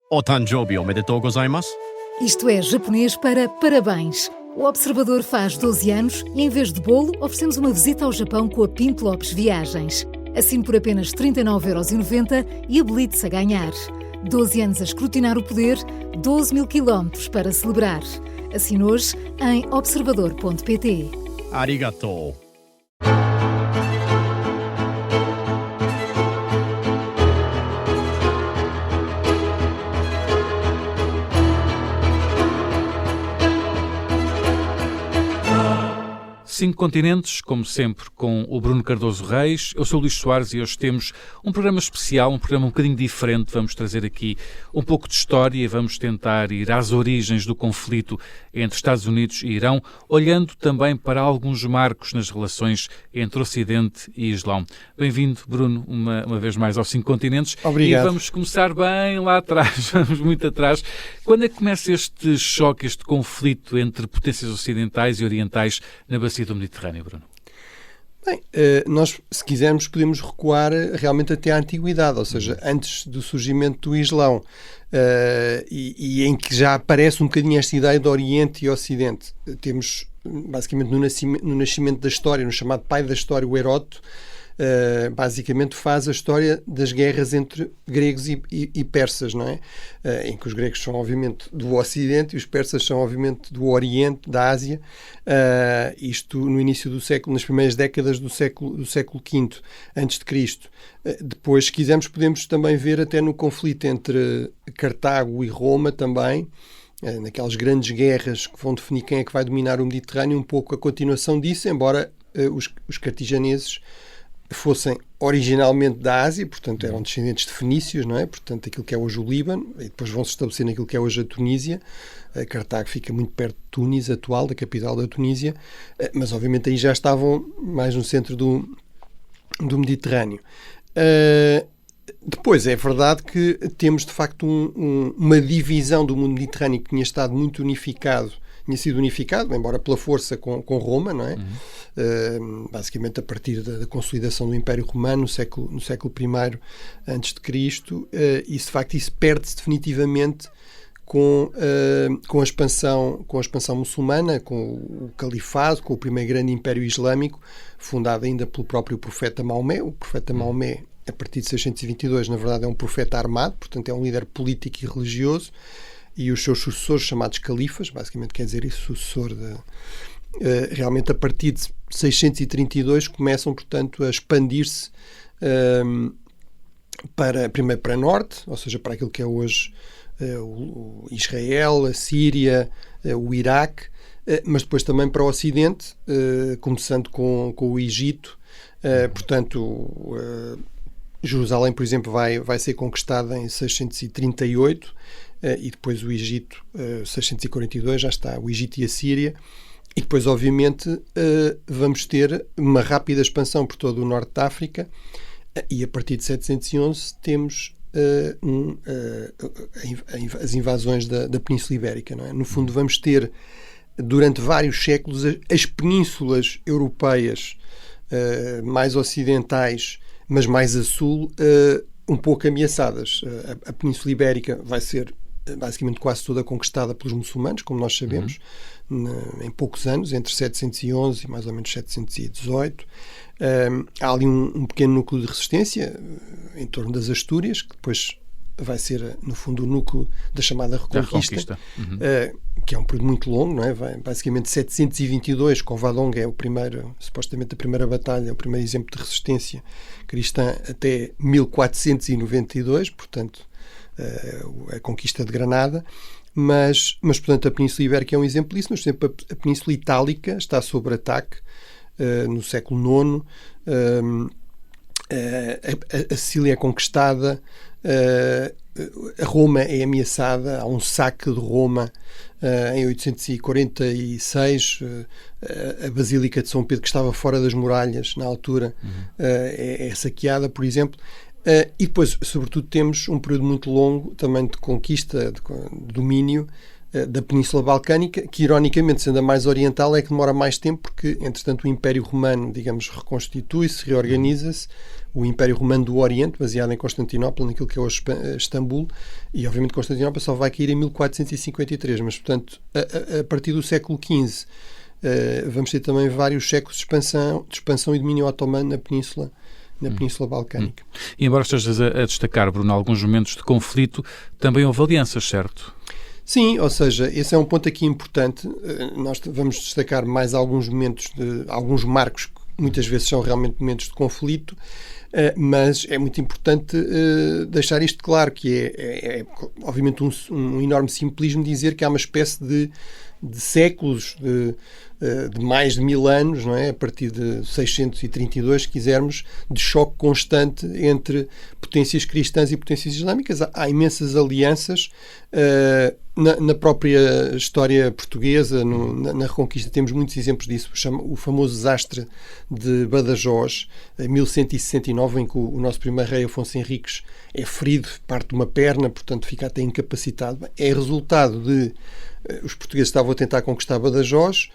O Tanjoubi omedetou gozaimasu. Isto é japonês para parabéns. O Observador faz 12 anos e, em vez de bolo, oferecemos uma visita ao Japão com a Pinto Lopes Viagens. Assine por apenas 39,90€ e habilite-se a ganhar. 12 anos a escrutinar o poder, 12 mil quilómetros para celebrar. Assine hoje em observador.pt. Arigatou. Cinco continentes, como sempre, com o Bruno Cardoso Reis. Eu sou o Luís Soares e hoje temos um programa especial, um programa um bocadinho diferente. Vamos trazer aqui um pouco de história e vamos tentar ir às origens do conflito entre Estados Unidos e Irão, olhando também para alguns marcos nas relações entre Ocidente e Islão. Bem-vindo, Bruno, uma vez mais aos Cinco Continentes. Obrigado. E vamos começar bem lá atrás, vamos muito atrás. Quando é que começa este choque, este conflito entre potências ocidentais e orientais na bacia do Mediterrâneo, Bruno? Bem, nós, se quisermos, podemos recuar realmente até à Antiguidade, ou seja, antes do surgimento do Islão, e em que já aparece um bocadinho esta ideia de Oriente e Ocidente. Temos, basicamente, no nascimento da história, no chamado pai da história, o Heródoto, basicamente faz a história das guerras entre gregos e persas, não é? Em que os gregos são, obviamente, do Ocidente e os persas são, obviamente, do Oriente, da Ásia. Isto no início do século, nas primeiras décadas do século V antes de Cristo. Depois, se quisermos, podemos também ver até no conflito entre Cartago e Roma também, naquelas grandes guerras que vão definir quem é que vai dominar o Mediterrâneo, um pouco a continuação disso, embora os cartagineses fossem originalmente da Ásia, portanto eram descendentes de fenícios, não é? Portanto, aquilo que é hoje o Líbano, e depois vão se estabelecer naquilo que é hoje a Tunísia. Cartago fica muito perto de Tunis, atual, da capital da Tunísia, mas obviamente aí já estavam mais no centro do Mediterrâneo. Depois, é verdade que temos de facto uma divisão do mundo mediterrâneo que tinha estado muito unificado, tinha sido unificado, embora pela força com Roma, não é? Basicamente a partir da consolidação do Império Romano no século I antes de Cristo, e de facto isso perde-se definitivamente com a expansão muçulmana, com o califado, com o primeiro grande império islâmico, fundado ainda pelo próprio profeta Maomé. O profeta Maomé, a partir de 622, na verdade é um profeta armado, portanto é um líder político e religioso, e os seus sucessores, chamados califas, basicamente quer dizer isso, sucessor realmente a partir de 632 começam, portanto, a expandir-se primeiro para norte, ou seja, para aquilo que é hoje o Israel, a Síria, o Iraque, mas depois também para o Ocidente, começando com o Egito. Portanto, Jerusalém, por exemplo, vai ser conquistada em 638, e depois o Egito, 642, já está o Egito e a Síria. E depois, obviamente, vamos ter uma rápida expansão por todo o norte da África, e a partir de 711 temos as invasões da Península Ibérica, não é? No fundo, vamos ter, durante vários séculos, as penínsulas europeias mais ocidentais, mas mais a sul, um pouco ameaçadas. A Península Ibérica vai ser basicamente quase toda conquistada pelos muçulmanos, como nós sabemos, em poucos anos, entre 711 e mais ou menos 718. Há ali um pequeno núcleo de resistência em torno das Astúrias, que depois vai ser, no fundo, o núcleo da chamada Reconquista. Que é um período muito longo, não é? Vai, basicamente 722, com Vadong é supostamente a primeira batalha, o primeiro exemplo de resistência cristã, até 1492, portanto, a conquista de Granada. Mas, portanto, a Península Ibérica é um exemplo disso. Mas, por exemplo, a Península Itálica está sob ataque no século IX. A Sicília é conquistada, a Roma é ameaçada, há um saque de Roma em 846, a Basílica de São Pedro, que estava fora das muralhas na altura, é saqueada, por exemplo. E depois, sobretudo, temos um período muito longo também de conquista, de domínio da Península Balcânica, que, ironicamente, sendo a mais oriental, é que demora mais tempo, porque, entretanto, o Império Romano, digamos, reconstitui-se, reorganiza-se. o Império Romano do Oriente, baseado em Constantinopla, naquilo que é hoje Istambul, e obviamente Constantinopla só vai cair em 1453, mas portanto a partir do século XV vamos ter também vários séculos de expansão e domínio otomano na Península Balcânica. E embora estejas a destacar, Bruno, alguns momentos de conflito, também houve alianças, certo? Sim, ou seja, esse é um ponto aqui importante. Nós vamos destacar mais alguns momentos, alguns marcos que muitas vezes são realmente momentos de conflito, mas é muito importante deixar isto claro, que é obviamente um enorme simplismo dizer que há uma espécie de séculos, de mais de 1000 anos, não é? A partir de 632, se quisermos, de choque constante entre potências cristãs e potências islâmicas. Há imensas alianças na própria história portuguesa, na Reconquista temos muitos exemplos disso. O famoso desastre de Badajoz, em 1169, em que o nosso primeiro rei Afonso Henriques é ferido, parte de uma perna, portanto fica até incapacitado. É resultado de os portugueses estavam a tentar conquistar Badajoz,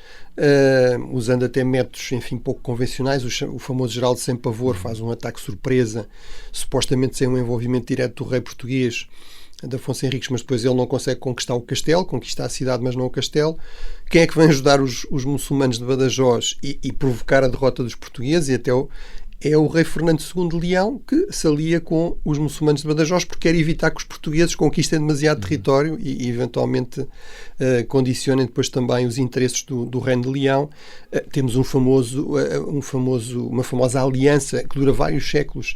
usando até métodos, enfim, pouco convencionais. O famoso Geraldo Sem Pavor faz um ataque surpresa, supostamente sem um envolvimento direto do rei português, de Afonso Henriques, mas depois ele não consegue conquistar o castelo, conquista a cidade, mas não o castelo. Quem é que vem ajudar os muçulmanos de Badajoz e provocar a derrota dos portugueses? E até é o rei Fernando II de Leão, que se alia com os muçulmanos de Badajoz porque quer evitar que os portugueses conquistem demasiado território e eventualmente condicionem depois também os interesses do reino de Leão. Temos uma famosa aliança que dura vários séculos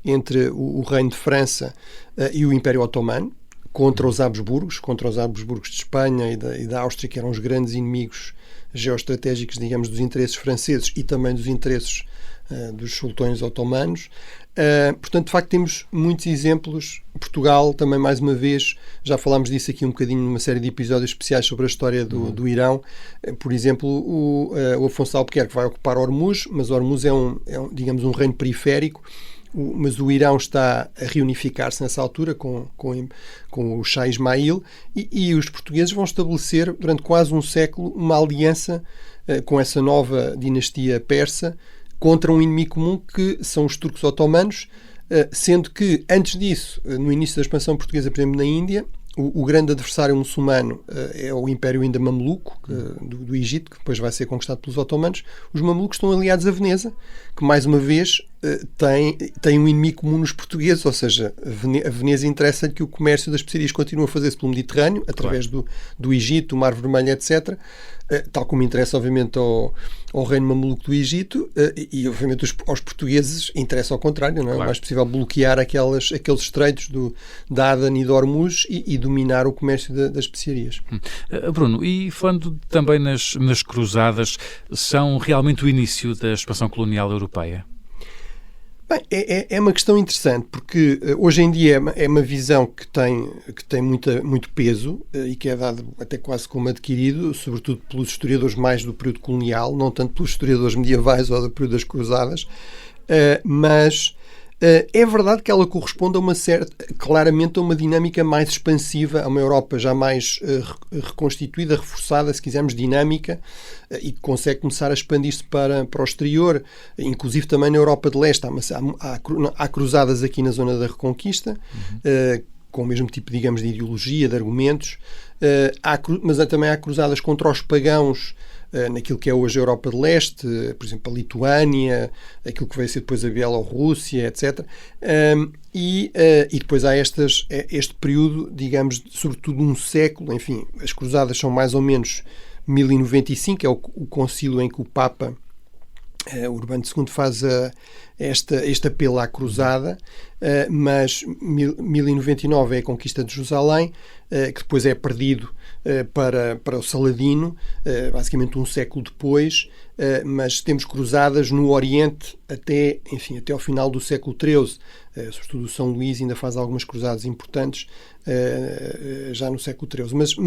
entre o reino de França e o Império Otomano, contra os Habsburgos de Espanha e da Áustria, que eram os grandes inimigos geoestratégicos, digamos, dos interesses franceses e também dos interesses dos sultões otomanos. Portanto, de facto, temos muitos exemplos. Portugal, também, mais uma vez, já falámos disso aqui um bocadinho numa série de episódios especiais sobre a história do Irão. Por exemplo, o Afonso de Albuquerque vai ocupar Hormuz, mas Hormuz é digamos, um reino periférico, mas o Irão está a reunificar-se nessa altura com o Shah Ismail e os portugueses vão estabelecer durante quase um século uma aliança com essa nova dinastia persa contra um inimigo comum que são os turcos otomanos, sendo que antes disso, no início da expansão portuguesa, por exemplo, na Índia, o grande adversário muçulmano é o Império ainda Mameluco, do Egito, que depois vai ser conquistado pelos otomanos. Os mamelucos estão aliados a Veneza, que mais uma vez tem um inimigo comum nos portugueses, ou seja, a Veneza interessa-lhe que o comércio das especiarias continue a fazer-se pelo Mediterrâneo, através do Egito, do Mar Vermelho, etc., tal como interessa, obviamente, ao reino mameluco do Egito, e obviamente aos portugueses interessa ao contrário, não é? Claro. É mais possível bloquear aqueles estreitos da Aden e do Hormuz e dominar o comércio das especiarias. Bruno, e falando também nas cruzadas, são realmente o início da expansão colonial europeia? Bem, é uma questão interessante, porque hoje em dia é uma visão que tem muito peso e que é dado até quase como adquirido, sobretudo pelos historiadores mais do período colonial, não tanto pelos historiadores medievais ou do período das cruzadas, mas é verdade que ela corresponde claramente a uma dinâmica mais expansiva, a uma Europa já mais reconstituída, reforçada, se quisermos, dinâmica, e que consegue começar a expandir-se para o exterior, inclusive também na Europa de Leste. Há cruzadas aqui na zona da Reconquista, com o mesmo tipo, digamos, de ideologia, de argumentos, mas também há cruzadas contra os pagãos, naquilo que é hoje a Europa de Leste, por exemplo, a Lituânia, aquilo que vai ser depois a Bielorrússia, etc. E depois há este período, digamos, sobretudo um século, enfim, as cruzadas são mais ou menos 1095, é o concílio em que o Papa Urbano II faz este apelo à cruzada, mas 1099 é a conquista de Jerusalém, que depois é perdido para o Saladino, basicamente um século depois, mas temos cruzadas no Oriente até ao final do século XIII, sobretudo o São Luís ainda faz algumas cruzadas importantes já no século XIII.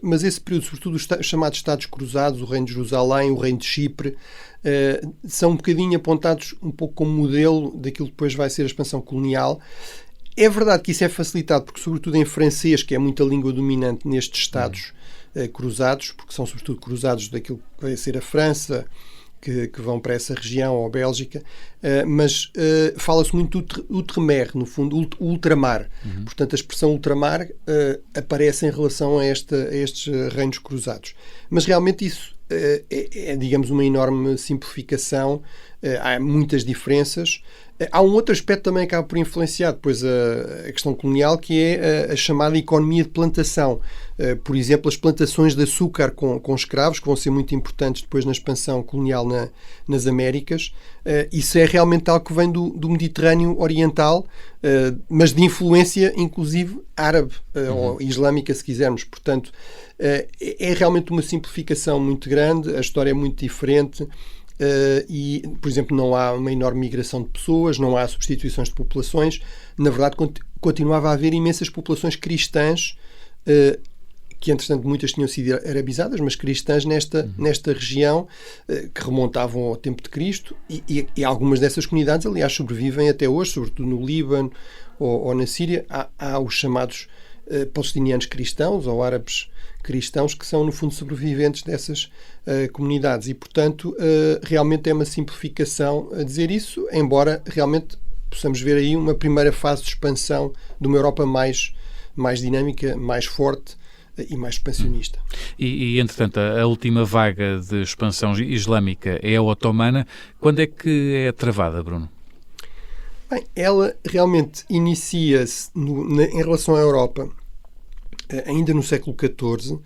Mas esse período, sobretudo os chamados Estados Cruzados, o Reino de Jerusalém, o Reino de Chipre, são um bocadinho apontados um pouco como modelo daquilo que depois vai ser a expansão colonial. É verdade que isso é facilitado porque, sobretudo em francês, que é muito a língua dominante nestes Estados cruzados, porque são sobretudo cruzados daquilo que vai ser a França, que vão para essa região, ou Bélgica, mas fala-se muito do Outremer, no fundo, o ultramar. Portanto, a expressão ultramar aparece em relação a estes reinos cruzados. Mas realmente isso digamos, uma enorme simplificação. Há muitas diferenças. Há um outro aspecto também que acaba por influenciar depois a questão colonial, que é a chamada economia de plantação. Por exemplo, as plantações de açúcar com escravos, que vão ser muito importantes depois na expansão colonial nas Américas. Isso é realmente algo que vem do Mediterrâneo Oriental, mas de influência, inclusive, árabe ou islâmica, se quisermos. Portanto, é realmente uma simplificação muito grande, a história é muito diferente. E, por exemplo, não há uma enorme migração de pessoas, não há substituições de populações. Na verdade, continuava a haver imensas populações cristãs, que entretanto muitas tinham sido arabizadas, mas cristãs nesta região, que remontavam ao tempo de Cristo, e algumas dessas comunidades, aliás, sobrevivem até hoje, sobretudo no Líbano ou na Síria. Há os chamados palestinianos cristãos ou árabes cristãos, que são, no fundo, sobreviventes dessas comunidades. E, portanto, realmente é uma simplificação a dizer isso, embora realmente possamos ver aí uma primeira fase de expansão de uma Europa mais dinâmica, mais forte e mais expansionista. E entretanto, a última vaga de expansão islâmica é a otomana. Quando é que é travada, Bruno? Bem, ela realmente inicia-se em relação à Europa ainda no século XIV.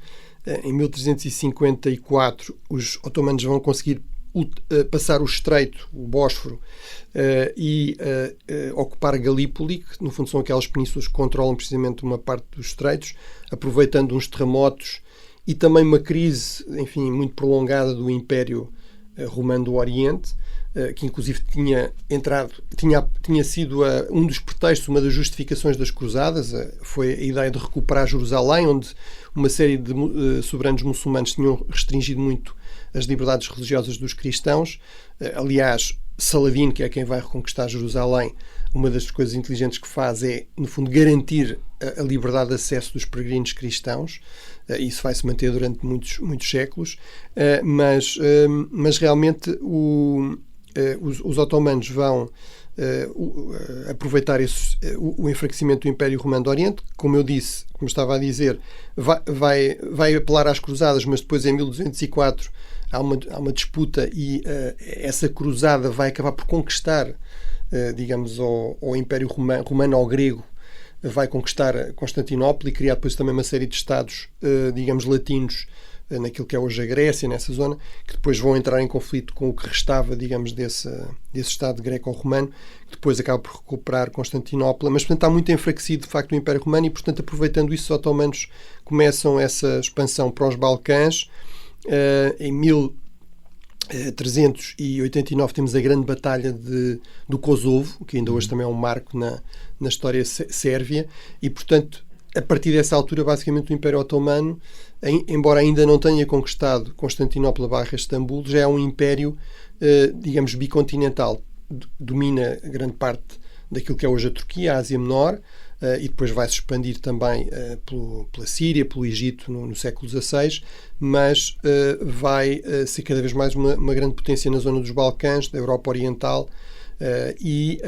Em 1354, os otomanos vão conseguir passar o Estreito, o Bósforo, e ocupar Galípoli, que no fundo são aquelas penínsulas que controlam precisamente uma parte dos estreitos, aproveitando uns terremotos e também uma crise, enfim, muito prolongada do Império Romano do Oriente, que inclusive tinha sido um dos pretextos, uma das justificações das cruzadas. Foi a ideia de recuperar Jerusalém, onde uma série de soberanos muçulmanos tinham restringido muito as liberdades religiosas dos cristãos. Aliás, Saladino, que é quem vai reconquistar Jerusalém, uma das coisas inteligentes que faz é, no fundo, garantir a liberdade de acesso dos peregrinos cristãos. Isso vai se manter durante muitos séculos, mas realmente os otomanos vão aproveitar o enfraquecimento do Império Romano do Oriente. Como eu disse, como estava a dizer, vai apelar às cruzadas, mas depois em 1204 há uma disputa e essa cruzada vai acabar por conquistar, digamos, ao Império Romano, ao grego, vai conquistar Constantinopla e criar depois também uma série de estados, digamos, latinos, naquilo que é hoje a Grécia, nessa zona, que depois vão entrar em conflito com o que restava, digamos, desse Estado greco-romano, que depois acaba por recuperar Constantinopla, mas, portanto, está muito enfraquecido, de facto, o Império Romano e, portanto, aproveitando isso, os otomanos começam essa expansão para os Balcãs. Em 1389 temos a grande batalha do Kosovo, que ainda hoje também é um marco na história sérvia, e, portanto, a partir dessa altura, basicamente, o Império Otomano, embora ainda não tenha conquistado Constantinopla/Istambul, já é um império, digamos, bicontinental. Domina grande parte daquilo que é hoje a Turquia, a Ásia Menor, e depois vai se expandir também pela Síria, pelo Egito no século XVI, mas vai ser cada vez mais uma grande potência na zona dos Balcãs, da Europa Oriental, e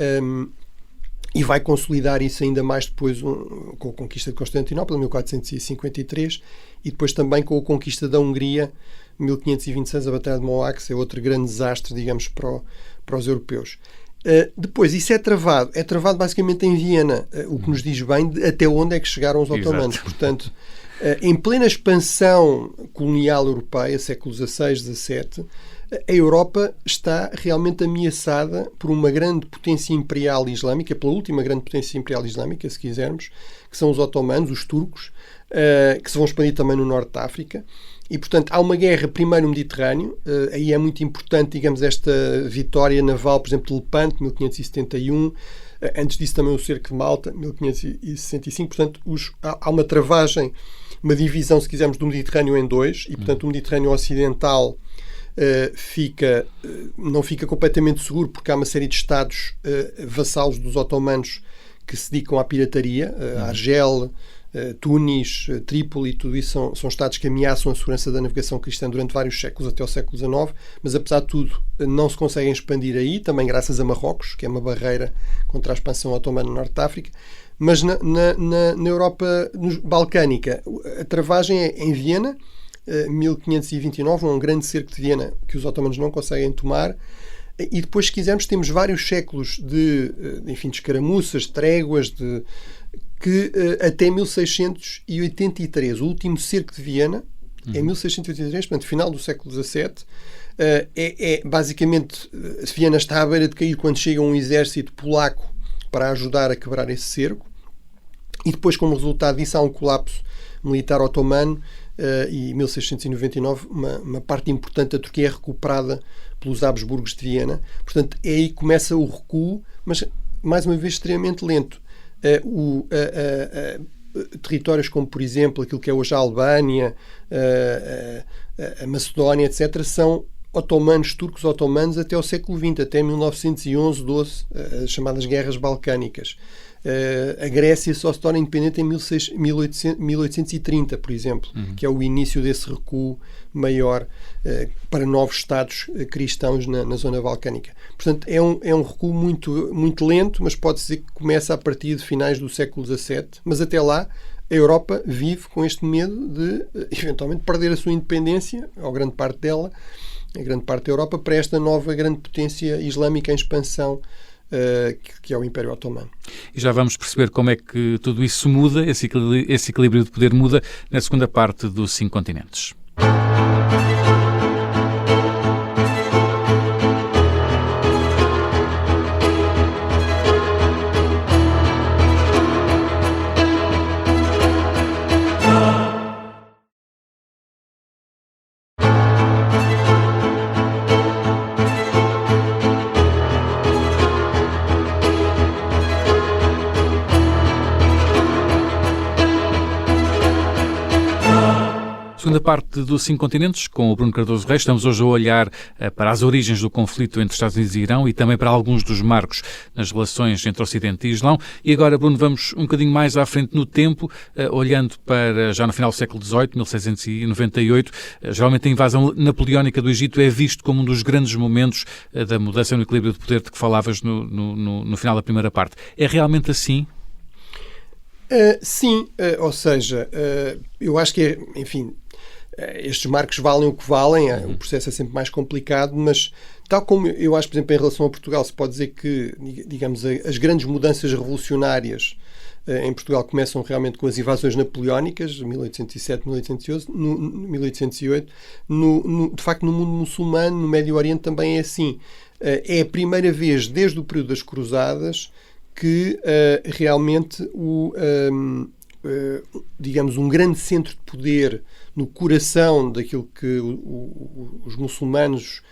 vai consolidar isso ainda mais depois com a conquista de Constantinopla, em 1453, e depois também com a conquista da Hungria, 1526, a Batalha de Moax, é outro grande desastre, digamos, para os europeus. Depois, isso é travado basicamente em Viena, o que nos diz bem até onde é que chegaram os otomanos. Exato. Portanto, em plena expansão colonial europeia, século XVI, XVII, a Europa está realmente ameaçada por uma grande potência imperial islâmica, pela última grande potência imperial islâmica, se quisermos, que são os otomanos, os turcos, que se vão expandir também no norte da África. E, portanto, há uma guerra primeiro no Mediterrâneo. Aí é muito importante, digamos, esta vitória naval, por exemplo, de Lepanto, 1571. Antes disso também o cerco de Malta, 1565. Portanto, há uma travagem, uma divisão, se quisermos, do Mediterrâneo em dois. E, portanto, o Mediterrâneo Ocidental não fica completamente seguro, porque há uma série de estados vassalos dos otomanos que se dedicam à pirataria. Argel, Tunis, Trípoli, tudo isso são estados que ameaçam a segurança da navegação cristã durante vários séculos, até o século XIX, mas apesar de tudo não se conseguem expandir aí, também graças a Marrocos, que é uma barreira contra a expansão otomana no Norte de África. Mas na Europa balcânica, a travagem é em Viena, 1529, um grande cerco de Viena que os otomanos não conseguem tomar. E depois, se quisermos, temos vários séculos de escaramuças, tréguas, que até 1683, o último cerco de Viena, em 1683, portanto, final do século XVII, basicamente, Viena está à beira de cair quando chega um exército polaco para ajudar a quebrar esse cerco, e depois, como resultado disso, há um colapso militar otomano, e em 1699 uma parte importante da Turquia é recuperada pelos Habsburgos de Viena. Portanto, é aí que começa o recuo, mas mais uma vez extremamente lento. Territórios como, por exemplo, aquilo que é hoje a Albânia, a Macedónia, etc., são turcos otomanos até o século XX, até 1911-12, as chamadas Guerras Balcânicas. A Grécia só se torna independente em 1830, por exemplo, que é o início desse recuo maior para novos Estados cristãos na zona balcânica. Portanto, é um recuo muito, muito lento, mas pode-se dizer que começa a partir de finais do século XVII, mas até lá a Europa vive com este medo de, eventualmente, perder a sua independência, ou grande parte dela, a grande parte da Europa, para esta nova grande potência islâmica em expansão, que é o Império Otomano. E já vamos perceber como é que tudo isso muda, esse equilíbrio de poder muda, na segunda parte dos 5 continentes. Segunda parte dos 5 continentes, com o Bruno Cardoso Reis. Estamos hoje a olhar para as origens do conflito entre Estados Unidos e Irão e também para alguns dos marcos nas relações entre Ocidente e Islão. E agora, Bruno, vamos um bocadinho mais à frente no tempo, olhando para já no final do século XVIII, 1698. Geralmente a invasão napoleónica do Egito é visto como um dos grandes momentos da mudança no equilíbrio de poder de que falavas no final da primeira parte. É realmente assim? Sim, ou seja, eu acho que estes marcos valem o que valem, o processo é sempre mais complicado, mas tal como eu acho, por exemplo, em relação a Portugal, se pode dizer que, digamos, as grandes mudanças revolucionárias em Portugal começam realmente com as invasões napoleónicas, 1807, 1808, de facto no mundo muçulmano, no Médio Oriente também é assim. É a primeira vez desde o período das Cruzadas que realmente digamos, um grande centro de poder no coração daquilo que os muçulmanos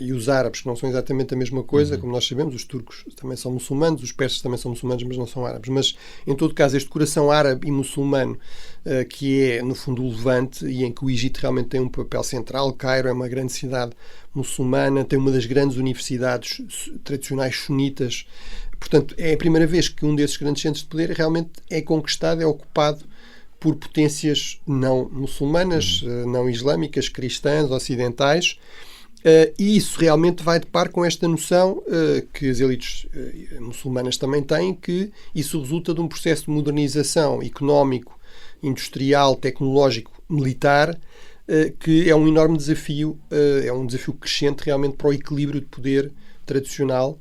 e os árabes, que não são exatamente a mesma coisa, como nós sabemos, os turcos também são muçulmanos, os persas também são muçulmanos, mas não são árabes. Mas, em todo caso, este coração árabe e muçulmano, que é, no fundo, o Levante, e em que o Egito realmente tem um papel central. Cairo é uma grande cidade muçulmana, tem uma das grandes universidades tradicionais sunitas. Portanto, é a primeira vez que um desses grandes centros de poder realmente é conquistado, é ocupado por potências não muçulmanas, não islâmicas, cristãs, ocidentais, e isso realmente vai de par com esta noção que as elites muçulmanas também têm, que isso resulta de um processo de modernização económico, industrial, tecnológico, militar, que é um enorme desafio, é um desafio crescente realmente para o equilíbrio de poder tradicional.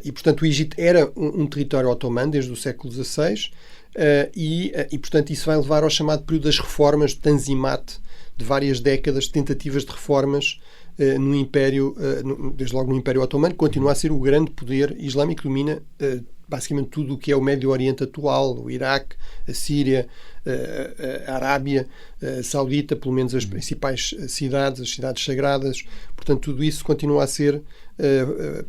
E, portanto, o Egito era um território otomano desde o século XVI, e, portanto, isso vai levar ao chamado período das reformas, de Tanzimat, de várias décadas de tentativas de reformas no Império, desde logo no Império Otomano, que continua a ser o grande poder islâmico que domina basicamente tudo o que é o Médio Oriente atual, o Iraque, a Síria, a Arábia Saudita, pelo menos as principais cidades, as cidades sagradas. Portanto, tudo isso continua a ser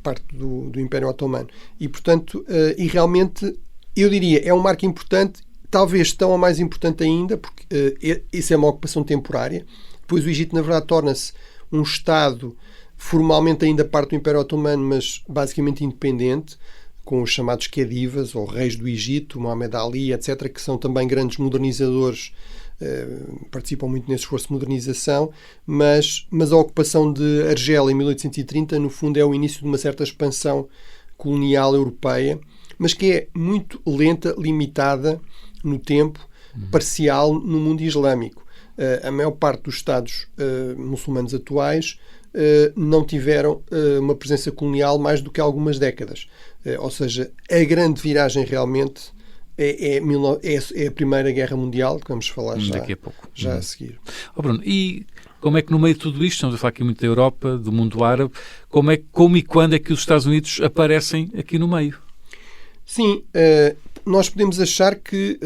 parte do Império Otomano. E, portanto, e realmente, eu diria, é um marco importante, talvez tão ou mais importante ainda, porque isso é uma ocupação temporária. Depois o Egito, na verdade, torna-se um Estado formalmente ainda parte do Império Otomano, mas basicamente independente, com os chamados Khedivas, ou reis do Egito, Muhammad Ali, etc., que são também grandes modernizadores, participam muito nesse esforço de modernização, mas a ocupação de Argélia em 1830, no fundo, é o início de uma certa expansão colonial europeia, mas que é muito lenta, limitada no tempo, parcial no mundo islâmico. A maior parte dos Estados muçulmanos atuais não tiveram uma presença colonial mais do que algumas décadas. Ou seja, a grande viragem realmente é a Primeira Guerra Mundial, que vamos falar daqui a pouco. Já a seguir. Bruno, e como é que no meio de tudo isto, estamos a falar aqui muito da Europa, do mundo árabe, como e quando é que os Estados Unidos aparecem aqui no meio? Sim, nós podemos achar que,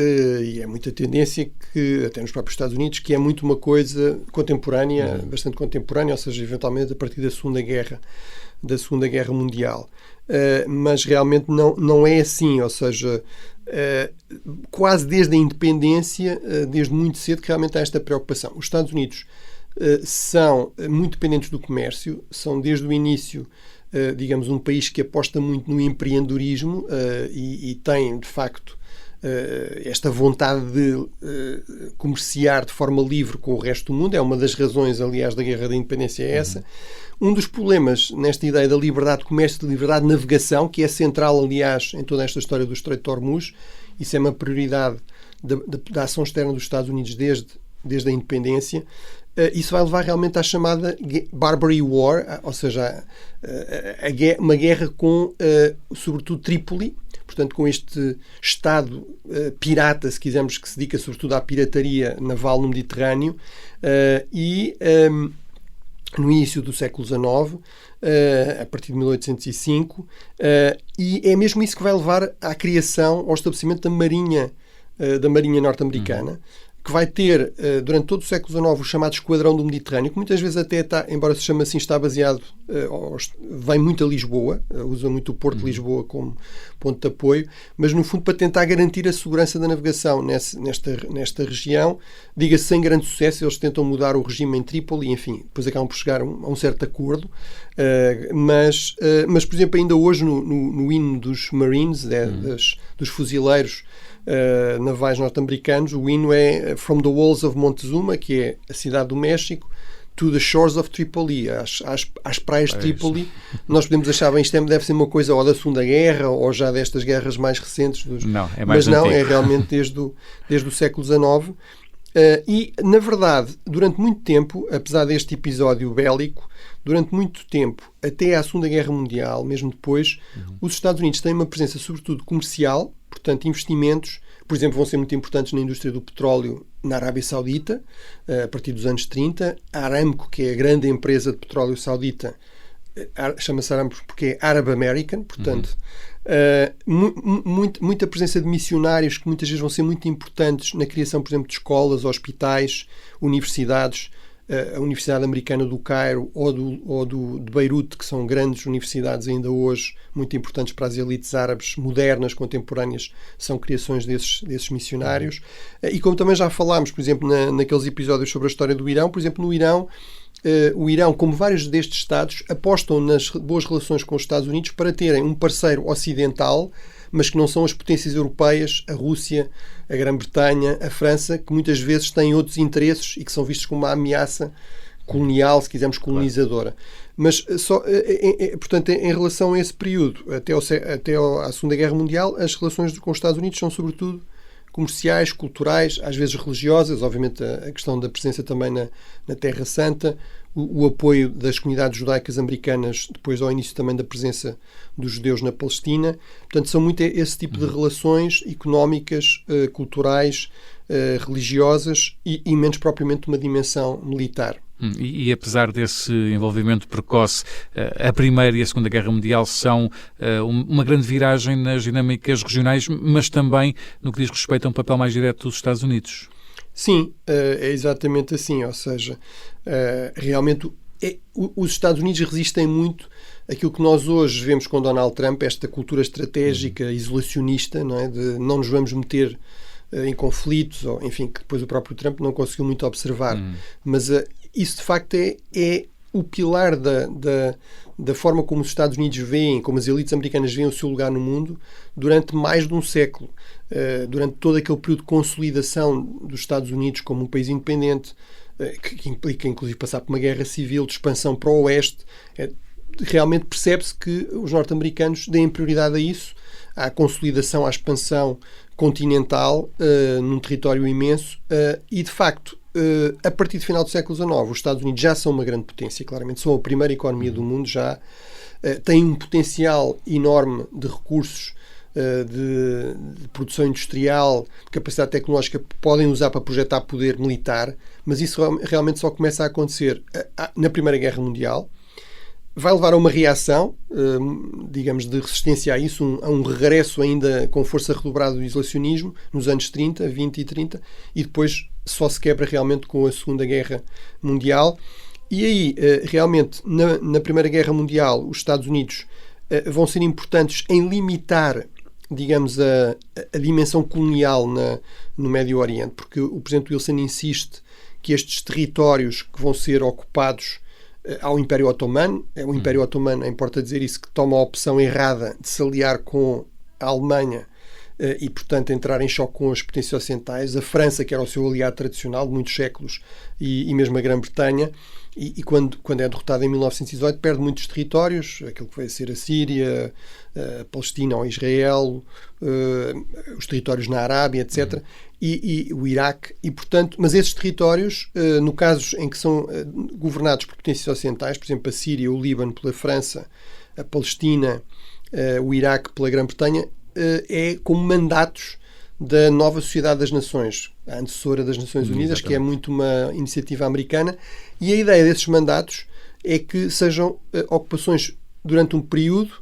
e é muita tendência que, até nos próprios Estados Unidos, que é muito uma coisa contemporânea, bastante contemporânea, ou seja, eventualmente a partir da Segunda Guerra Mundial. Mas realmente não é assim, ou seja, quase desde a independência, desde muito cedo, que realmente há esta preocupação. Os Estados Unidos são muito dependentes do comércio, são desde o início, digamos, um país que aposta muito no empreendedorismo e tem, de facto, esta vontade de comerciar de forma livre com o resto do mundo. É uma das razões, aliás, da Guerra da Independência é essa. Um dos problemas nesta ideia da liberdade de comércio, da liberdade de navegação, que é central, aliás, em toda esta história do Estreito de Hormuz, isso é uma prioridade da ação externa dos Estados Unidos desde a independência. Isso vai levar realmente à chamada Barbary War, ou seja, uma guerra com, sobretudo, Trípoli, portanto, com este Estado pirata, se quisermos, que se dedica sobretudo à pirataria naval no Mediterrâneo, no início do século XIX, a partir de 1805, e é mesmo isso que vai levar à criação, ao estabelecimento da Marinha norte-americana, que vai ter, durante todo o século XIX, o chamado Esquadrão do Mediterrâneo, que muitas vezes até está, embora se chame assim, está baseado, vem muito a Lisboa, usa muito o Porto de Lisboa como ponto de apoio, mas no fundo para tentar garantir a segurança da navegação nesta região. Diga-se sem grande sucesso, eles tentam mudar o regime em Trípoli, enfim, depois acabam por chegar a um certo acordo, mas por exemplo, ainda hoje no hino dos Marines, dos fuzileiros navais norte-americanos, o hino é From the Walls of Montezuma, que é a cidade do México, to the shores of Tripoli, às praias de Trípoli. Nós podemos achar, bem, isto deve ser uma coisa ou da Segunda Guerra ou já destas guerras mais recentes. Não, é mais mas antigo. Não, é realmente desde o século XIX. E, na verdade, durante muito tempo, apesar deste episódio bélico, durante muito tempo, até à Segunda Guerra Mundial, mesmo depois, os Estados Unidos têm uma presença sobretudo comercial, portanto, investimentos, por exemplo, vão ser muito importantes na indústria do petróleo na Arábia Saudita, a partir dos anos 30. A Aramco, que é a grande empresa de petróleo saudita, chama-se Aramco porque é Arab American, portanto, muita presença de missionários que muitas vezes vão ser muito importantes na criação, por exemplo, de escolas, hospitais, universidades. A Universidade Americana do Cairo ou de Beirute, que são grandes universidades ainda hoje, muito importantes para as elites árabes modernas, contemporâneas, são criações desses missionários. E como também já falámos, por exemplo, naqueles episódios sobre a história do Irão, por exemplo, no Irão, o Irão, como vários destes Estados, apostam nas boas relações com os Estados Unidos para terem um parceiro ocidental, mas que não são as potências europeias, a Rússia, a Grã-Bretanha, a França, que muitas vezes têm outros interesses e que são vistos como uma ameaça colonial, se quisermos, colonizadora. Mas, portanto, em relação a esse período, até à Segunda Guerra Mundial, as relações com os Estados Unidos são, sobretudo, comerciais, culturais, às vezes religiosas, obviamente a questão da presença também na Terra Santa, o apoio das comunidades judaicas americanas depois ao início também da presença dos judeus na Palestina. Portanto, são muito esse tipo de relações económicas, culturais, religiosas e menos propriamente uma dimensão militar. E apesar desse envolvimento precoce, a Primeira e a Segunda Guerra Mundial são uma grande viragem nas dinâmicas regionais, mas também no que diz respeito a um papel mais direto dos Estados Unidos. Sim, é exatamente assim, ou seja, realmente os Estados Unidos resistem muito àquilo que nós hoje vemos com Donald Trump, esta cultura estratégica, isolacionista, não é? De não nos vamos meter em conflitos, ou enfim, que depois o próprio Trump não conseguiu muito observar. Mas isso de facto é o pilar da forma como os Estados Unidos veem, como as elites americanas veem o seu lugar no mundo durante mais de um século. Durante todo aquele período de consolidação dos Estados Unidos como um país independente, que implica inclusive passar por uma guerra civil, de expansão para o oeste, realmente percebe-se que os norte-americanos deem prioridade a isso, à consolidação, à expansão continental num território imenso e, de facto, a partir do final do século XIX, os Estados Unidos já são uma grande potência, claramente são a primeira economia do mundo, já têm um potencial enorme de recursos, de produção industrial, de capacidade tecnológica que podem usar para projetar poder militar, mas isso realmente só começa a acontecer na Primeira Guerra Mundial. Vai levar a uma reação, digamos, de resistência a isso, a um regresso ainda com força redobrada do isolacionismo nos anos 30, 20 e 30, e depois só se quebra realmente com a Segunda Guerra Mundial. E aí, realmente, na Primeira Guerra Mundial, os Estados Unidos vão ser importantes em limitar, digamos, a dimensão colonial no Médio Oriente, porque o Presidente Wilson insiste que estes territórios que vão ser ocupados ao Império Otomano, o Império Otomano, importa dizer isso, que toma a opção errada de se aliar com a Alemanha e, portanto, entrar em choque com as potências ocidentais, a França, que era o seu aliado tradicional de muitos séculos, e mesmo a Grã-Bretanha, e quando é derrotada em 1918, perde muitos territórios, aquilo que vai ser a Síria, a Palestina ou Israel, os territórios na Arábia, etc., e o Iraque, e, portanto, mas esses territórios, no caso em que são governados por potências ocidentais, por exemplo, a Síria, o Líbano pela França, a Palestina, o Iraque pela Grã-Bretanha, é como mandatos da nova Sociedade das Nações, a antecessora das Nações Unidas, que é muito uma iniciativa americana, e a ideia desses mandatos é que sejam ocupações durante um período,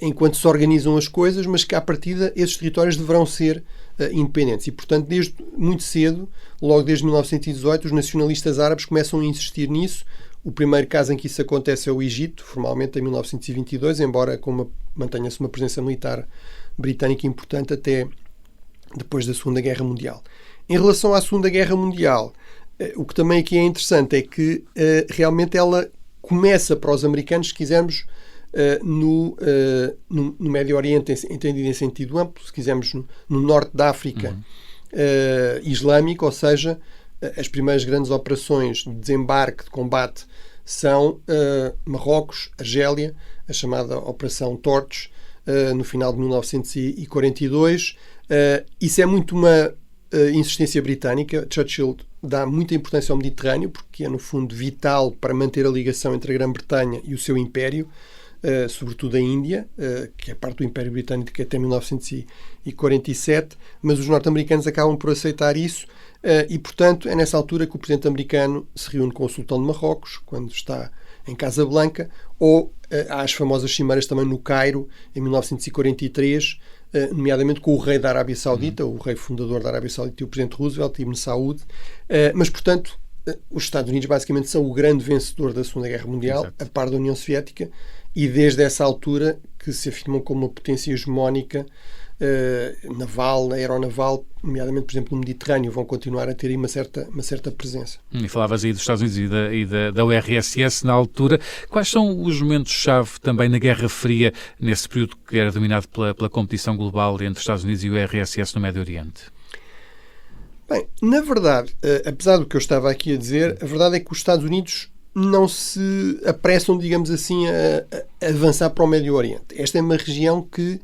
enquanto se organizam as coisas, mas que, à partida, esses territórios deverão ser independentes. E, portanto, desde muito cedo, logo desde 1918, os nacionalistas árabes começam a insistir nisso. O primeiro caso em que isso acontece é o Egito, formalmente em 1922, embora mantenha-se uma presença militar britânica importante até depois da Segunda Guerra Mundial. Em relação à Segunda Guerra Mundial, o que também aqui é interessante é que realmente ela começa para os americanos, se quisermos, no Médio Oriente, entendido em sentido amplo, se quisermos no norte da África islâmica, ou seja, as primeiras grandes operações de desembarque, de combate, são Marrocos, Argélia, a chamada Operação Torch, no final de 1942. Isso é muito uma insistência britânica. Churchill dá muita importância ao Mediterrâneo, porque é, no fundo, vital para manter a ligação entre a Grã-Bretanha e o seu império, sobretudo a Índia, que é parte do Império Britânico até 1947, mas os norte-americanos acabam por aceitar isso e, portanto, é nessa altura que o presidente americano se reúne com o sultão de Marrocos, quando está em Casablanca, ou há as famosas cimeiras também no Cairo, em 1943, nomeadamente com o rei da Arábia Saudita, o rei fundador da Arábia Saudita e o presidente Roosevelt, Ibn Saud, mas, portanto, os Estados Unidos basicamente são o grande vencedor da Segunda Guerra Mundial, a par da União Soviética, e desde essa altura que se afirmam como uma potência hegemónica naval, aeronaval, nomeadamente, por exemplo, no Mediterrâneo, vão continuar a ter aí uma certa presença. E falavas aí dos Estados Unidos e da URSS na altura. Quais são os momentos-chave também na Guerra Fria, nesse período que era dominado pela competição global entre os Estados Unidos e o URSS no Médio Oriente? Bem, na verdade, apesar do que eu estava aqui a dizer, a verdade é que os Estados Unidos não se apressam, digamos assim, a avançar para o Médio Oriente. Esta é uma região que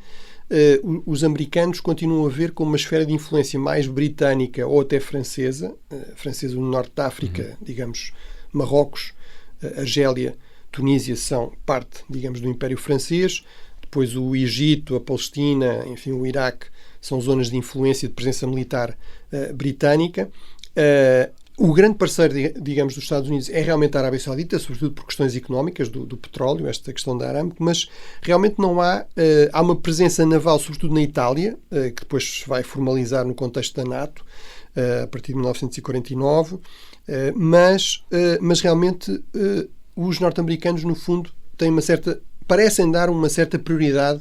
os americanos continuam a ver como uma esfera de influência mais britânica ou até francesa, francesa no norte da África, digamos, Marrocos, Argélia, Tunísia são parte, digamos, do Império Francês, depois o Egito, a Palestina, enfim, o Iraque, são zonas de influência de presença militar britânica. O grande parceiro, digamos, dos Estados Unidos é realmente a Arábia Saudita, sobretudo por questões económicas do petróleo, esta questão da Aramco, mas realmente não há uma presença naval, sobretudo na Itália, que depois se vai formalizar no contexto da NATO, a partir de 1949, mas realmente os norte-americanos, no fundo, parecem dar uma certa prioridade,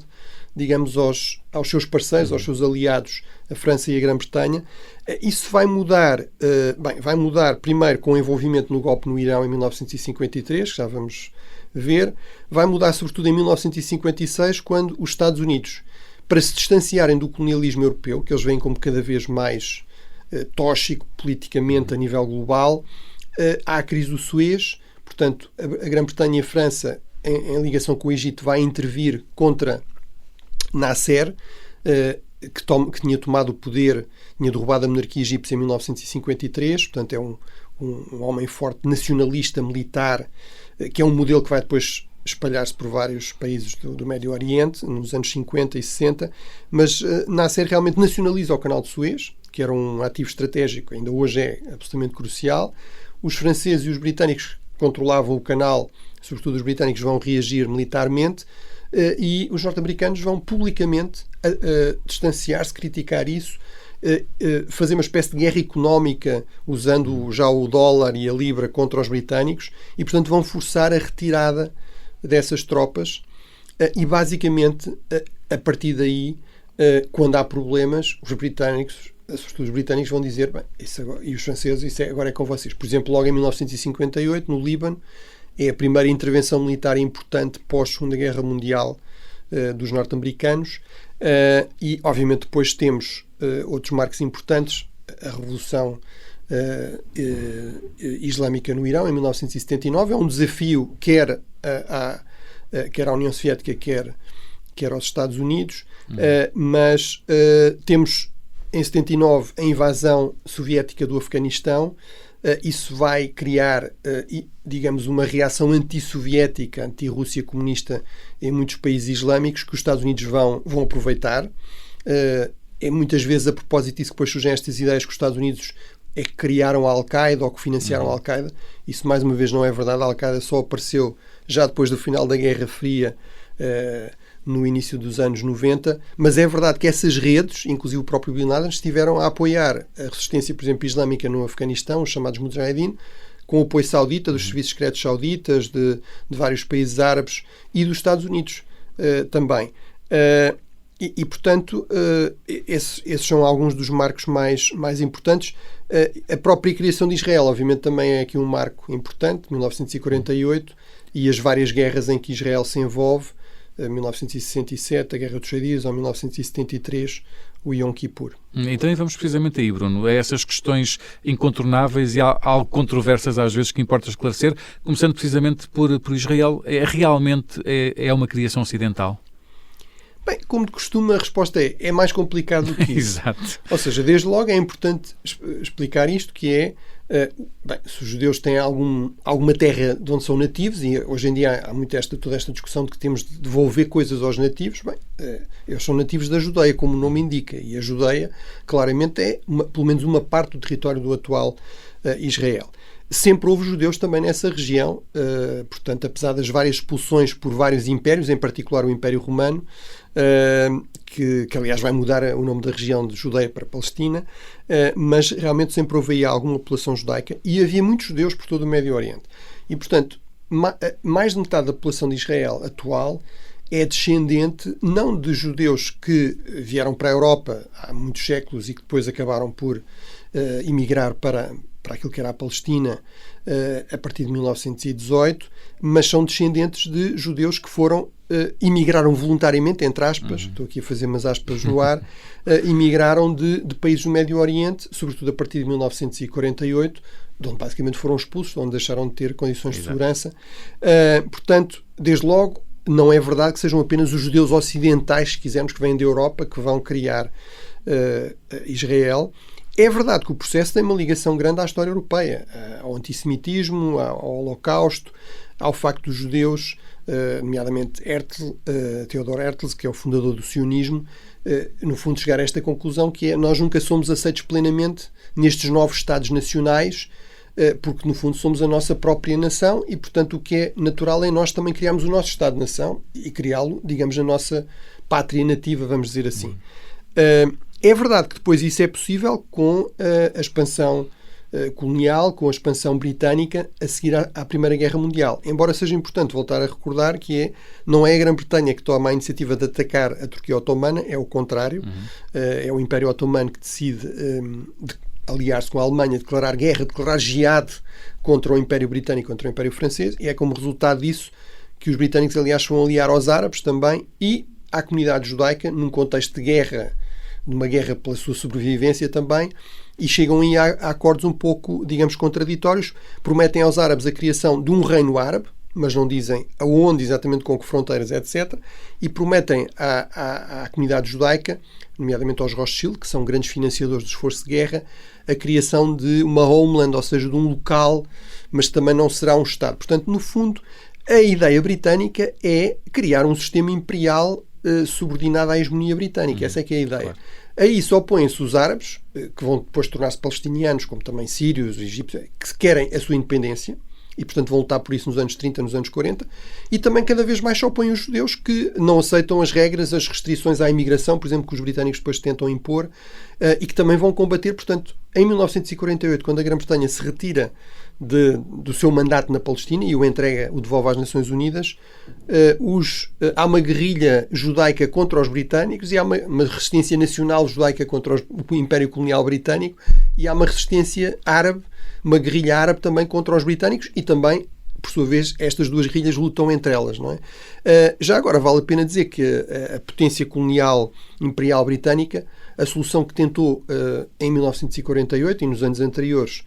digamos, aos seus parceiros, aos seus aliados, a França e a Grã-Bretanha. Isso vai mudar primeiro com o envolvimento no golpe no Irão em 1953, que já vamos ver, vai mudar sobretudo em 1956, quando os Estados Unidos, para se distanciarem do colonialismo europeu, que eles veem como cada vez mais tóxico politicamente a nível global, há a crise do Suez. Portanto, a Grã-Bretanha e a França, em ligação com o Egito, vai intervir contra Nasser, que tinha tomado o poder, tinha derrubado a monarquia egípcia em 1953. Portanto, é um homem forte, nacionalista, militar, que é um modelo que vai depois espalhar-se por vários países do Médio Oriente, nos anos 50 e 60, mas Nasser realmente nacionaliza o canal de Suez, que era um ativo estratégico, ainda hoje é absolutamente crucial. Os franceses e os britânicos controlavam o canal, sobretudo os britânicos vão reagir militarmente, e os norte-americanos vão publicamente distanciar-se, criticar isso, fazer uma espécie de guerra económica usando já o dólar e a libra contra os britânicos, e portanto vão forçar a retirada dessas tropas, e basicamente a partir daí, quando há problemas, os britânicos, sobretudo os britânicos, vão dizer, bem, e os franceses, agora é com vocês. Por exemplo, logo em 1958, no Líbano, é a primeira intervenção militar importante pós-Segunda Guerra Mundial dos norte-americanos, e obviamente depois temos outros marcos importantes, a Revolução Islâmica no Irão, em 1979, é um desafio quer à União Soviética, quer aos Estados Unidos, mas temos em 79 a invasão soviética do Afeganistão. Isso vai criar, digamos, uma reação anti-soviética, anti-Rússia comunista em muitos países islâmicos, que os Estados Unidos vão aproveitar. É muitas vezes a propósito disso que depois surgem estas ideias que os Estados Unidos é que criaram a Al-Qaeda ou que financiaram a Al-Qaeda. Isso, mais uma vez, não é verdade. A Al-Qaeda só apareceu já depois do final da Guerra Fria, no início dos anos 90, mas é verdade que essas redes, inclusive o próprio Bin Laden, estiveram a apoiar a resistência, por exemplo, islâmica no Afeganistão, os chamados Mujahideen, com o apoio saudita, dos serviços secretos sauditas, de vários países árabes e dos Estados Unidos também. E portanto, esses são alguns dos marcos mais importantes. A própria criação de Israel, obviamente, também é aqui um marco importante, 1948, e as várias guerras em que Israel se envolve, 1967, a Guerra dos 6 Dias, ou 1973, o Yom Kippur. Então vamos precisamente aí, Bruno, a essas questões incontornáveis e algo controversas às vezes que importa esclarecer, começando precisamente por Israel. Realmente é uma criação ocidental? Bem, como de costume, a resposta é mais complicado do que isso. Exato. Ou seja, desde logo é importante explicar isto, que é, se os judeus têm alguma terra de onde são nativos, e hoje em dia há muito toda esta discussão de que temos de devolver coisas aos nativos, eles são nativos da Judeia, como o nome indica, e a Judeia claramente é pelo menos uma parte do território do atual Israel. Sempre houve judeus também nessa região, portanto, apesar das várias expulsões por vários impérios, em particular o Império Romano, que aliás vai mudar o nome da região de Judeia para Palestina, mas realmente sempre houve aí alguma população judaica, e havia muitos judeus por todo o Médio Oriente. E, portanto, mais de metade da população de Israel atual é descendente não de judeus que vieram para a Europa há muitos séculos e que depois acabaram por emigrar para aquilo que era a Palestina a partir de 1918, mas são descendentes de judeus que emigraram voluntariamente, entre aspas, estou aqui a fazer umas aspas no ar, emigraram de países do Médio Oriente, sobretudo a partir de 1948, de onde basicamente foram expulsos, de onde deixaram de ter condições de segurança. Portanto, desde logo, não é verdade que sejam apenas os judeus ocidentais, se quisermos, que vêm da Europa, que vão criar Israel. É verdade que o processo tem uma ligação grande à história europeia, ao antissemitismo, ao Holocausto, ao facto dos judeus, nomeadamente Theodor Herzl, que é o fundador do sionismo, no fundo chegar a esta conclusão, que é: nós nunca somos aceitos plenamente nestes novos Estados nacionais, porque no fundo somos a nossa própria nação e, portanto, o que é natural é nós também criarmos o nosso Estado-nação e criá-lo, digamos, na nossa pátria nativa, vamos dizer assim. É verdade que depois isso é possível com a expansão colonial, com a expansão britânica a seguir à Primeira Guerra Mundial. Embora seja importante voltar a recordar que não é a Grã-Bretanha que toma a iniciativa de atacar a Turquia Otomana, é o contrário. É o Império Otomano que decide aliar-se com a Alemanha, declarar guerra, declarar jihad contra o Império Britânico, contra o Império Francês, e é como resultado disso que os britânicos, aliás, vão aliar aos árabes também e à comunidade judaica, num contexto de guerra, de uma guerra pela sua sobrevivência também, e chegam aí a acordos um pouco, digamos, contraditórios. Prometem aos árabes a criação de um reino árabe, mas não dizem aonde exatamente, com que fronteiras, etc. E prometem à comunidade judaica, nomeadamente aos Rothschild, que são grandes financiadores do esforço de guerra, a criação de uma homeland, ou seja, de um local, mas também não será um Estado. Portanto, no fundo, a ideia britânica é criar um sistema imperial subordinado à hegemonia britânica. Essa é que é a ideia. Claro. A isso opõem-se os árabes, que vão depois tornar-se palestinianos, como também sírios, egípcios, que querem a sua independência, e, portanto, vão lutar por isso nos anos 30, nos anos 40, e também cada vez mais se opõem os judeus, que não aceitam as regras, as restrições à imigração, por exemplo, que os britânicos depois tentam impor, e que também vão combater. Portanto, em 1948, quando a Grã-Bretanha se retira do seu mandato na Palestina e o devolve às Nações Unidas, há uma guerrilha judaica contra os britânicos e há uma resistência nacional judaica contra o Império Colonial Britânico, e há uma resistência árabe, uma guerrilha árabe também contra os britânicos, e também, por sua vez, estas duas guerrilhas lutam entre elas, não é? Já agora vale a pena dizer que a potência colonial imperial britânica, a solução que tentou em 1948 e nos anos anteriores,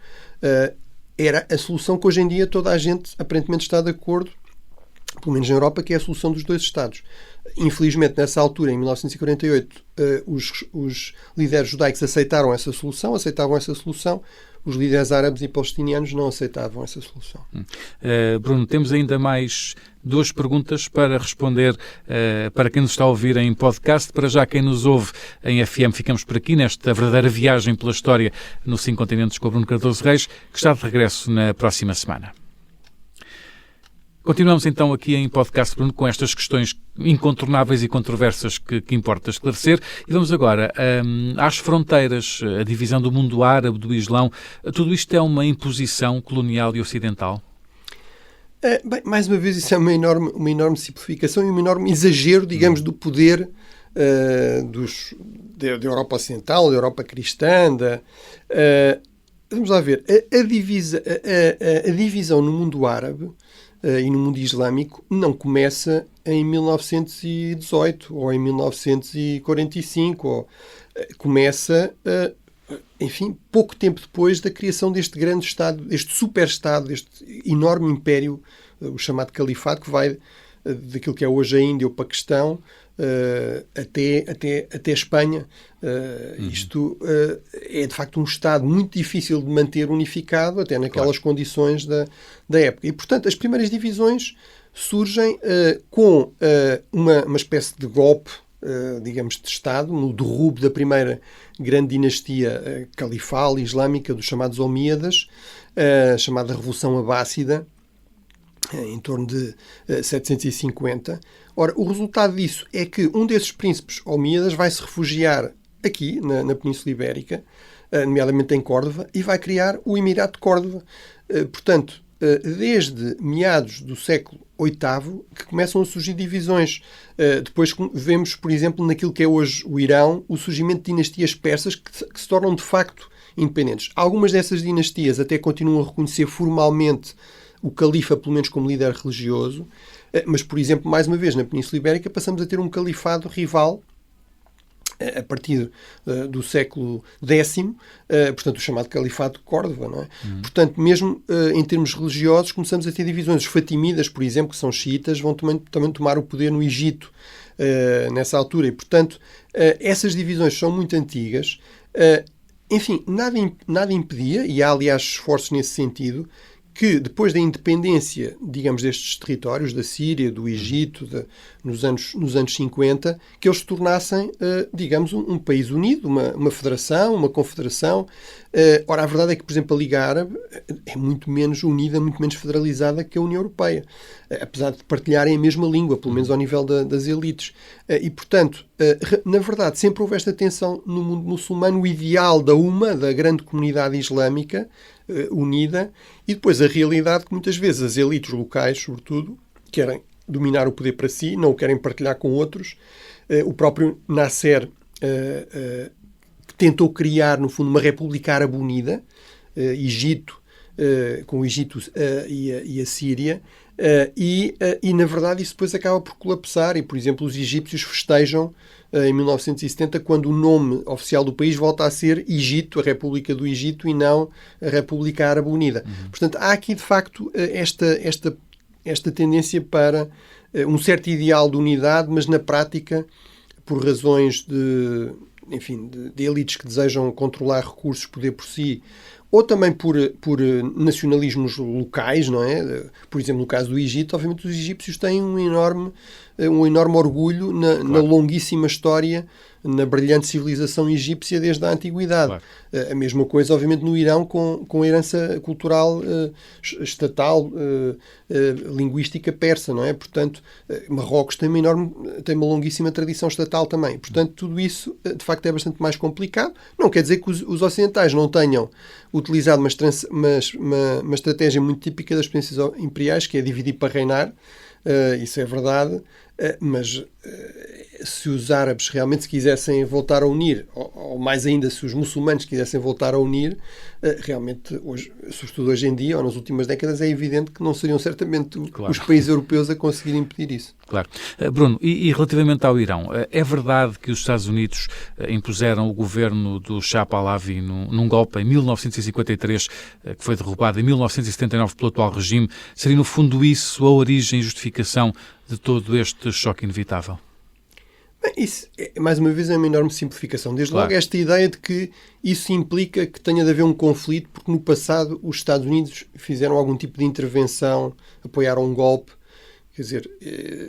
era a solução que hoje em dia toda a gente aparentemente está de acordo, pelo menos na Europa, que é a solução dos dois Estados. Infelizmente, nessa altura, em 1948, os líderes judaicos aceitavam essa solução. Os líderes árabes e palestinianos não aceitavam essa solução. Bruno, temos ainda mais duas perguntas para responder para quem nos está a ouvir em podcast. Para já, quem nos ouve em FM, ficamos por aqui nesta verdadeira viagem pela história nos 5 continentes com o Bruno Cardoso Reis, que está de regresso na próxima semana. Continuamos então aqui em podcast, Bruno, com estas questões incontornáveis e controversas que importa esclarecer. E vamos agora às fronteiras, a divisão do mundo árabe, do Islão. Tudo isto é uma imposição colonial e ocidental? Bem, mais uma vez, isso é uma enorme simplificação e um enorme exagero, digamos, do poder da Europa Ocidental, da Europa cristã. Vamos lá ver. A divisão no mundo árabe e no mundo islâmico não começa em 1918 ou em 1945. Começa, enfim, pouco tempo depois da criação deste grande Estado, este super-Estado, este enorme império, o chamado Califado, que vai daquilo que é hoje a Índia, o Paquistão, até a Espanha. Isto é, de facto, um Estado muito difícil de manter unificado, até naquelas condições da época. E, portanto, as primeiras divisões surgem com uma espécie de golpe, digamos, de Estado, no derrubo da primeira grande dinastia califal islâmica dos chamados Omíadas, chamada Revolução Abássida, em torno de 750. Ora, o resultado disso é que um desses príncipes omíadas vai se refugiar aqui, na Península Ibérica, nomeadamente em Córdoba, e vai criar o Emirato de Córdoba. Portanto, desde meados do século VIII que começam a surgir divisões. Depois vemos, por exemplo, naquilo que é hoje o Irão, o surgimento de dinastias persas que se tornam, de facto, independentes. Algumas dessas dinastias até continuam a reconhecer formalmente o califa, pelo menos como líder religioso, mas, por exemplo, mais uma vez, na Península Ibérica passamos a ter um califado rival a partir do século X, portanto, o chamado Califado de Córdoba, não é? Portanto, mesmo em termos religiosos, começamos a ter divisões. Os Fatimidas, por exemplo, que são xiitas, vão também tomar o poder no Egito nessa altura. E, portanto, essas divisões são muito antigas. Enfim, nada impedia, e há, aliás, esforços nesse sentido, que depois da independência, digamos, destes territórios, da Síria, do Egito, nos anos 50, que eles se tornassem, digamos, um país unido, uma federação, uma confederação. Ora, a verdade é que, por exemplo, a Liga Árabe é muito menos unida, muito menos federalizada que a União Europeia, apesar de partilharem a mesma língua, pelo menos ao nível das elites. E, portanto, na verdade, sempre houve esta tensão no mundo muçulmano, o ideal da grande comunidade islâmica, unida, e depois a realidade que muitas vezes as elites locais, sobretudo, querem dominar o poder para si, não o querem partilhar com outros. O próprio Nasser tentou criar, no fundo, uma República Árabe Unida, Egito, com o Egito e a Síria, e na verdade isso depois acaba por colapsar e, por exemplo, os egípcios festejam em 1970 quando o nome oficial do país volta a ser Egito, a República do Egito, e não a República Árabe Unida. Portanto, há aqui de facto esta tendência para um certo ideal de unidade, mas na prática, por razões de elites que desejam controlar recursos, poder por si, ou também por nacionalismos locais, não é? Por exemplo, no caso do Egito, obviamente os egípcios têm um enorme orgulho na longuíssima história, na brilhante civilização egípcia desde a antiguidade. Claro. A mesma coisa, obviamente, no Irão, com a herança cultural estatal, linguística persa, não é? Portanto, Marrocos tem uma longuíssima tradição estatal também. Portanto, tudo isso, de facto, é bastante mais complicado. Não quer dizer que os ocidentais não tenham utilizado uma estratégia muito típica das potências imperiais, que é dividir para reinar. Isso é verdade, mas se os árabes realmente se quisessem voltar a unir, ou mais ainda se os muçulmanos quisessem voltar a unir, realmente, sobretudo hoje em dia, ou nas últimas décadas, é evidente que não seriam certamente os países europeus a conseguir impedir isso. Claro. Bruno, e relativamente ao Irão, é verdade que os Estados Unidos impuseram o governo do Shah Pahlavi num golpe em 1953, que foi derrubado em 1979 pelo atual regime? Seria, no fundo, isso a origem e justificação de todo este choque inevitável? Bem, isso, mais uma vez, é uma enorme simplificação. Desde logo, esta ideia de que isso implica que tenha de haver um conflito, porque no passado os Estados Unidos fizeram algum tipo de intervenção, apoiaram um golpe. Quer dizer,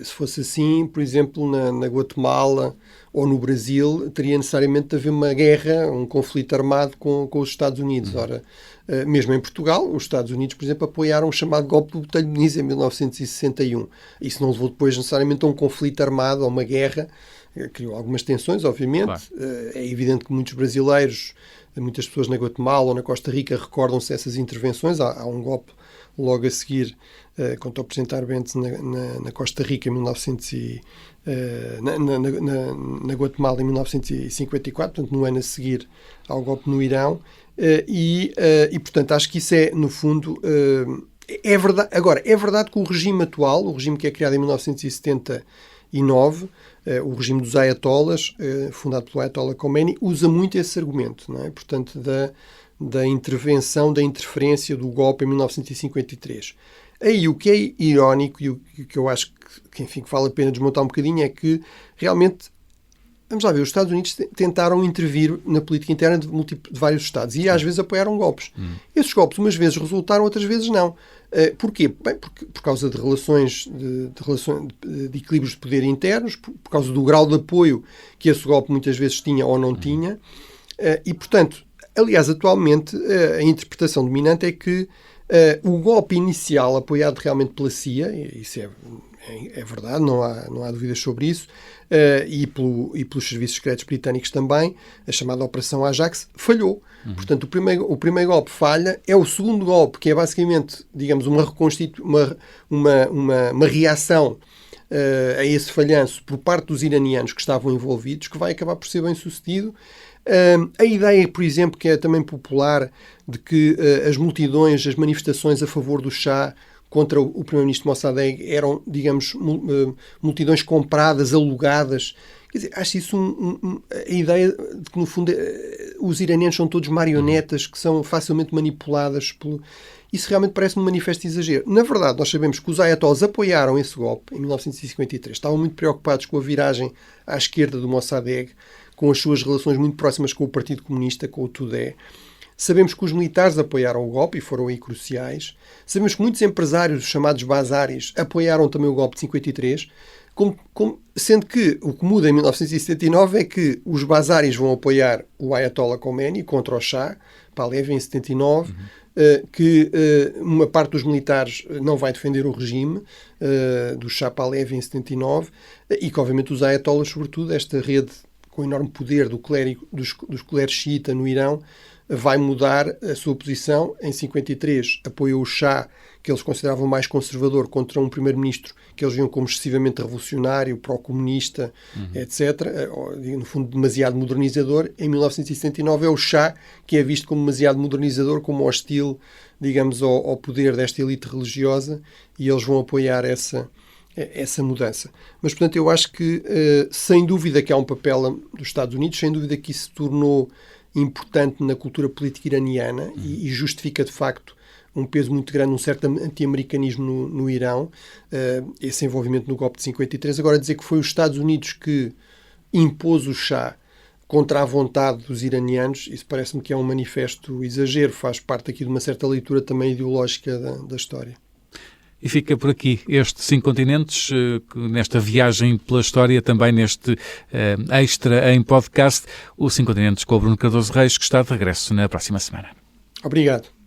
se fosse assim, por exemplo, na Guatemala ou no Brasil, teria necessariamente de haver uma guerra, um conflito armado com os Estados Unidos. Ora, mesmo em Portugal, os Estados Unidos, por exemplo, apoiaram o chamado golpe do Botelho de Muniz em 1961. Isso não levou depois necessariamente a um conflito armado ou uma guerra. Criou algumas tensões, obviamente. Claro. É evidente que muitos brasileiros, muitas pessoas na Guatemala ou na Costa Rica recordam-se dessas intervenções. Há um golpe logo a seguir contra o Presidente Arbenz na Costa Rica em na Guatemala em 1954, portanto no ano a seguir ao golpe no Irão, e portanto acho que isso é, no fundo, é verdade. Agora, é verdade que o regime atual, o regime que é criado em 1979, o regime dos Ayatollahs, fundado pelo Ayatollah Khomeini, usa muito esse argumento, não é? Portanto, da intervenção, da interferência do golpe em 1953. Aí o que é irónico e o que eu acho que vale a pena desmontar um bocadinho é que realmente, vamos lá ver, os Estados Unidos tentaram intervir na política interna de vários Estados e às vezes apoiaram golpes. Esses golpes umas vezes resultaram, outras vezes não. Porquê? Bem, por causa de relações de equilíbrios de poder internos, por causa do grau de apoio que esse golpe muitas vezes tinha ou não tinha, e portanto, aliás, atualmente a interpretação dominante é que o golpe inicial apoiado realmente pela CIA, isso é verdade, não há dúvidas sobre isso, e pelos serviços secretos britânicos também, a chamada Operação Ajax, falhou. Portanto, o primeiro golpe falha, é o segundo golpe, que é basicamente, digamos, uma reação a esse falhanço por parte dos iranianos que estavam envolvidos, que vai acabar por ser bem sucedido. A ideia, por exemplo, que é também popular, de que as multidões, as manifestações a favor do Shah contra o primeiro-ministro Mossadegh eram, digamos, multidões compradas, alugadas. Quer dizer, acho isso a ideia de que, no fundo, os iranianos são todos marionetas que são facilmente manipuladas Isso realmente parece-me um manifesto exagero. Na verdade, nós sabemos que os ayatollahs apoiaram esse golpe em 1953. Estavam muito preocupados com a viragem à esquerda do Mossadegh, com as suas relações muito próximas com o Partido Comunista, com o Tudeh. Sabemos que os militares apoiaram o golpe e foram aí cruciais. Sabemos que muitos empresários, chamados bazaris, apoiaram também o golpe de 53, sendo que o que muda em 1979 é que os bazaris vão apoiar o Ayatollah Khomeini contra o Shah Pahlavi em 79, que uma parte dos militares não vai defender o regime do Shah Pahlavi em 79 e que, obviamente, os ayatollahs, sobretudo, esta rede com enorme poder dos clérigos xiita no Irão, vai mudar a sua posição. Em 53 apoiou o Shah, que eles consideravam mais conservador, contra um primeiro-ministro que eles viam como excessivamente revolucionário, pró-comunista, etc. No fundo, demasiado modernizador. Em 1979 é o Shah que é visto como demasiado modernizador, como hostil, digamos, ao poder desta elite religiosa, e eles vão apoiar essa mudança. Mas, portanto, eu acho que, sem dúvida que há um papel dos Estados Unidos, sem dúvida que isso se tornou importante na cultura política iraniana e justifica, de facto, um peso muito grande, um certo anti-americanismo no Irão, esse envolvimento no golpe de 53. Agora, dizer que foi os Estados Unidos que impôs o Shah contra a vontade dos iranianos, isso parece-me que é um manifesto exagero, faz parte aqui de uma certa leitura também ideológica da história. E fica por aqui este 5 continentes, nesta viagem pela história, também neste extra em podcast, o 5 continentes com o Bruno Cardoso Reis, que está de regresso na próxima semana. Obrigado.